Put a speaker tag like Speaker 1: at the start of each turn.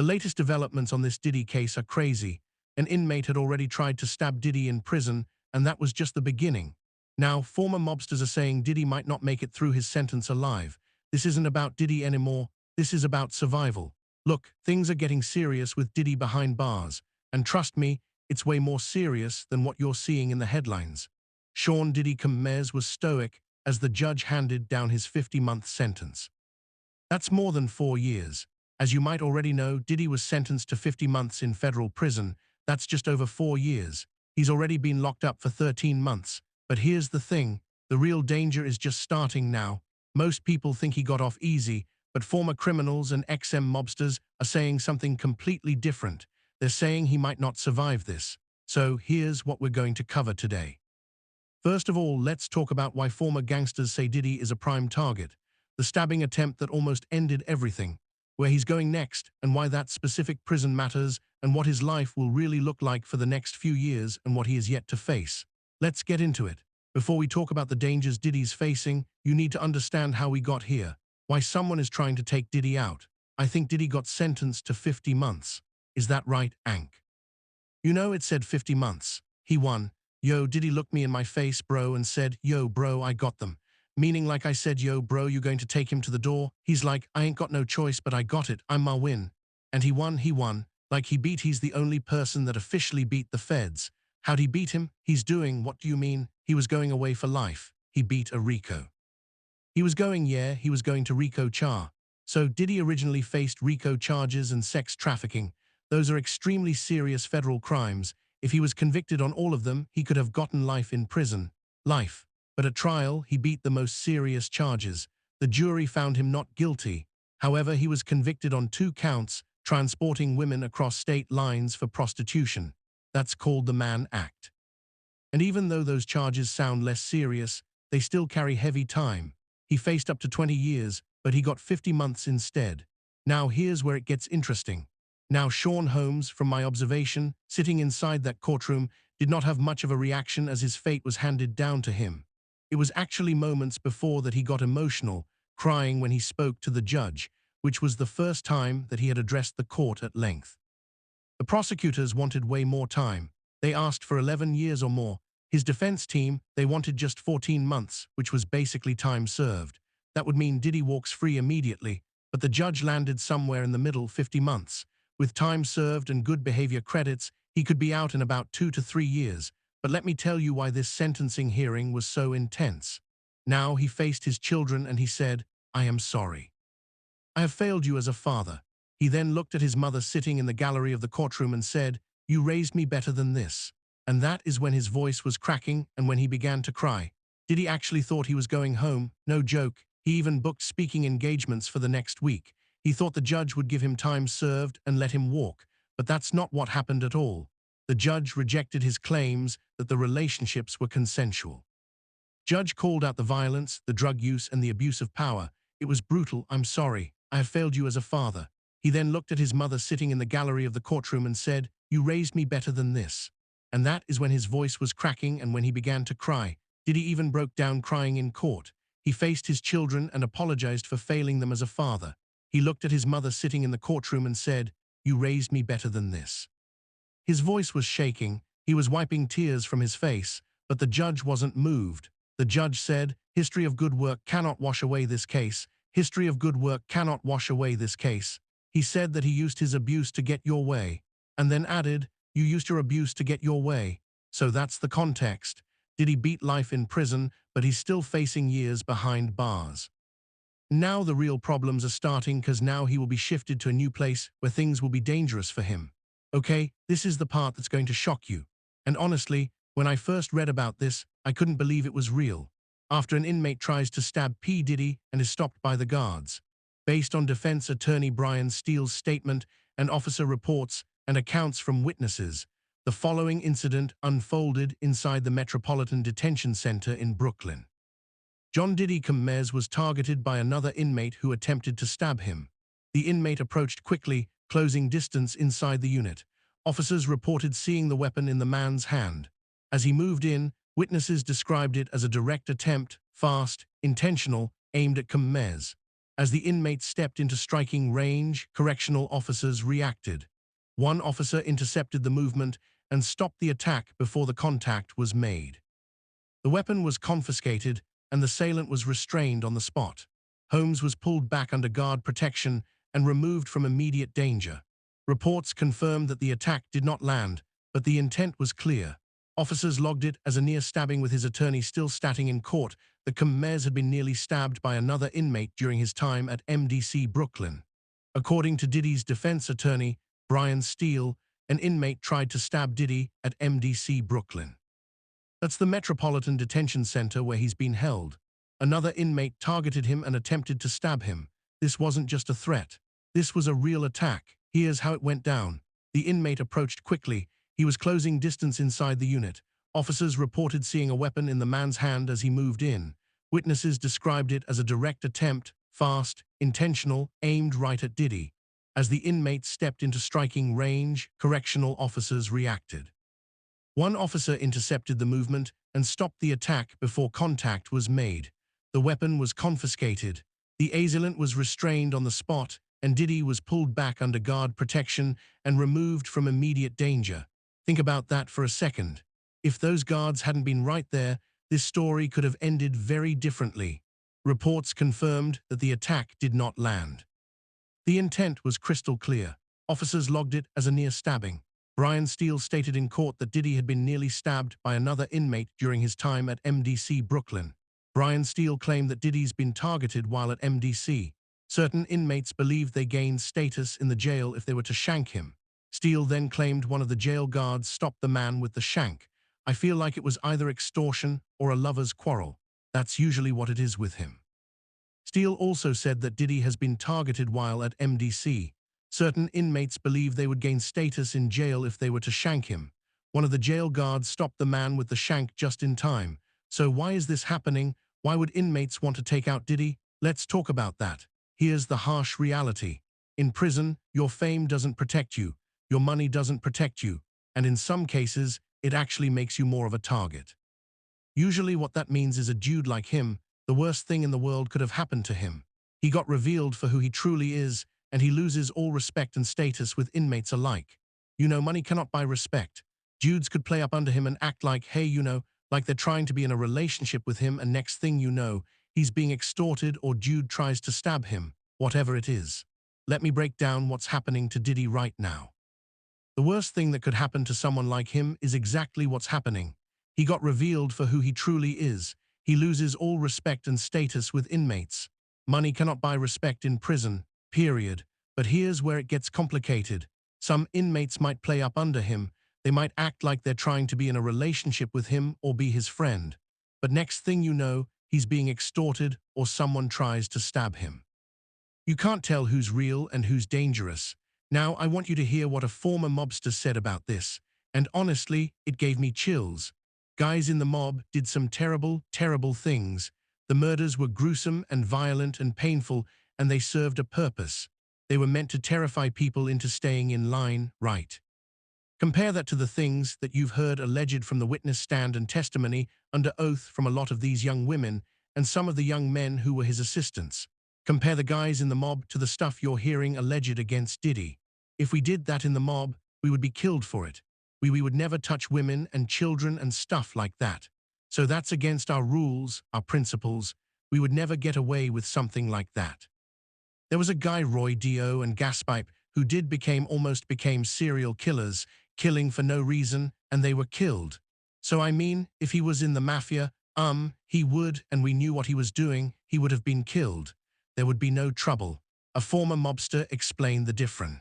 Speaker 1: The latest developments on this Diddy case are crazy. An inmate had already tried to stab Diddy in prison, and that was just the beginning. Now, former mobsters are saying Diddy might not make it through his sentence alive. This isn't about Diddy anymore, this is about survival. Look, things are getting serious with Diddy behind bars. And trust me, it's way more serious than what you're seeing in the headlines. Sean Diddy Combs was stoic as the judge handed down his 50-month sentence. That's more than 4 years. As you might already know, Diddy was sentenced to 50 months in federal prison. That's just over 4 years. He's already been locked up for 13 months. But here's the thing, the real danger is just starting now. Most people think he got off easy, but former criminals and ex-M mobsters are saying something completely different. They're saying he might not survive this. So here's what we're going to cover today. First of all, let's talk about why former gangsters say Diddy is a prime target. The stabbing attempt that almost ended everything, where he's going next, and why that specific prison matters, and what his life will really look like for the next few years and what he is yet to face. Let's get into it. Before we talk about the dangers Diddy's facing, you need to understand how we got here, why someone is trying to take Diddy out. I think Diddy got sentenced to 50 months. Is that right, Ank? You know, it said 50 months. He won. Yo, Diddy looked me in my face, bro, and said, yo, bro, I got them. Meaning like I said, yo, bro, you going to take him to the door? He's like, I ain't got no choice, but I got it. I'm my win. And he won. Like he's the only person that officially beat the feds. How'd he beat him? He's doing, what do you mean? He was going away for life. He beat a RICO. He was going to RICO Char. So Diddy originally faced RICO charges and sex trafficking. Those are extremely serious federal crimes. If he was convicted on all of them, he could have gotten life in prison. Life. But at trial, he beat the most serious charges. The jury found him not guilty. However, he was convicted on 2 counts, transporting women across state lines for prostitution. That's called the Mann Act. And even though those charges sound less serious, they still carry heavy time. He faced up to 20 years, but he got 50 months instead. Now here's where it gets interesting. Now Sean Holmes, from my observation, sitting inside that courtroom, did not have much of a reaction as his fate was handed down to him. It was actually moments before that he got emotional, crying when he spoke to the judge, which was the first time that he had addressed the court at length. The prosecutors wanted way more time. They asked for 11 years or more. His defense team, they wanted just 14 months, which was basically time served. That would mean Diddy walks free immediately, but the judge landed somewhere in the middle, 50 months. With time served and good behavior credits, he could be out in about 2 to 3 years. But let me tell you why this sentencing hearing was so intense. Now he faced his children and he said, I am sorry. I have failed you as a father. He then looked at his mother sitting in the gallery of the courtroom and said, you raised me better than this. And that is when his voice was cracking and when he began to cry. Diddy actually thought he was going home, no joke. He even booked speaking engagements for the next week. He thought the judge would give him time served and let him walk, but that's not what happened at all. The judge rejected his claims that the relationships were consensual. Judge called out the violence, the drug use, and the abuse of power. It was brutal. I'm sorry. I have failed you as a father. He then looked at his mother sitting in the gallery of the courtroom and said, you raised me better than this. And that is when his voice was cracking and when he began to cry. Diddy even broke down crying in court. He faced his children and apologized for failing them as a father. He looked at his mother sitting in the courtroom and said, you raised me better than this. His voice was shaking. He was wiping tears from his face, but the judge wasn't moved. The judge said, history of good work cannot wash away this case. History of good work cannot wash away this case. He said that he used his abuse to get your way, and then added, you used your abuse to get your way. So that's the context. Diddy beat life in prison, but he's still facing years behind bars. Now the real problems are starting because now he will be shifted to a new place where things will be dangerous for him. Okay, this is the part that's going to shock you. And honestly, when I first read about this, I couldn't believe it was real. After an inmate tries to stab P. Diddy and is stopped by the guards. Based on defense attorney Brian Steele's statement and officer reports and accounts from witnesses, the following incident unfolded inside the Metropolitan Detention Center in Brooklyn. John Diddy Combs was targeted by another inmate who attempted to stab him. The inmate approached quickly, closing distance inside the unit. Officers reported seeing the weapon in the man's hand. As he moved in, witnesses described it as a direct attempt, fast, intentional, aimed at Combs. As the inmate stepped into striking range, correctional officers reacted. One officer intercepted the movement and stopped the attack before the contact was made. The weapon was confiscated and the assailant was restrained on the spot. Holmes was pulled back under guard protection and removed from immediate danger. Reports confirmed that the attack did not land, but the intent was clear. Officers logged it as a near stabbing, with his attorney still stating in court that Gomez had been nearly stabbed by another inmate during his time at MDC Brooklyn. According to Diddy's defense attorney, Brian Steele, an inmate tried to stab Diddy at MDC Brooklyn. That's the Metropolitan Detention Center where he's been held. Another inmate targeted him and attempted to stab him. This wasn't just a threat. This was a real attack. Here's how it went down. The inmate approached quickly. He was closing distance inside the unit. Officers reported seeing a weapon in the man's hand as he moved in. Witnesses described it as a direct attempt, fast, intentional, aimed right at Diddy. As the inmate stepped into striking range, correctional officers reacted. One officer intercepted the movement and stopped the attack before contact was made. The weapon was confiscated. The assailant was restrained on the spot, and Diddy was pulled back under guard protection and removed from immediate danger. Think about that for a second. If those guards hadn't been right there, this story could have ended very differently. Reports confirmed that the attack did not land. The intent was crystal clear. Officers logged it as a near stabbing. Brian Steele stated in court that Diddy had been nearly stabbed by another inmate during his time at MDC Brooklyn. Brian Steele claimed that Diddy's been targeted while at MDC. Certain inmates believed they gained status in the jail if they were to shank him. Steele then claimed one of the jail guards stopped the man with the shank. I feel like it was either extortion or a lover's quarrel. That's usually what it is with him. Steele also said that Diddy has been targeted while at MDC. Certain inmates believed they would gain status in jail if they were to shank him. One of the jail guards stopped the man with the shank just in time. So why is this happening? Why would inmates want to take out Diddy? Let's talk about that. Here's the harsh reality. In prison, your fame doesn't protect you. Your money doesn't protect you. And in some cases, it actually makes you more of a target. Usually what that means is a dude like him, the worst thing in the world could have happened to him. He got revealed for who he truly is, and he loses all respect and status with inmates alike. You know, money cannot buy respect. Dudes could play up under him and act like, hey, you know, like they're trying to be in a relationship with him, and next thing you know, he's being extorted or dude tries to stab him, whatever it is. Let me break down what's happening to Diddy right now. The worst thing that could happen to someone like him is exactly what's happening. He got revealed for who he truly is. He loses all respect and status with inmates. Money cannot buy respect in prison, period. But here's where it gets complicated. Some inmates might play up under him. They might act like they're trying to be in a relationship with him or be his friend. But next thing you know, he's being extorted or someone tries to stab him. You can't tell who's real and who's dangerous. Now I want you to hear what a former mobster said about this. And honestly, it gave me chills. Guys in the mob did some terrible, terrible things. The murders were gruesome and violent and painful, and they served a purpose. They were meant to terrify people into staying in line, right? Compare that to the things that you've heard alleged from the witness stand and testimony under oath from a lot of these young women and some of the young men who were his assistants. Compare the guys in the mob to the stuff you're hearing alleged against Diddy. If we did that in the mob, we would be killed for it. We would never touch women and children and stuff like that. So that's against our rules, our principles. We would never get away with something like that. There was a guy, Roy Dio and Gaspipe, who almost became serial killers, killing for no reason, and they were killed. So I mean, if he was in the mafia, he would, and we knew what he was doing, he would have been killed. There would be no trouble. A former mobster explained the difference.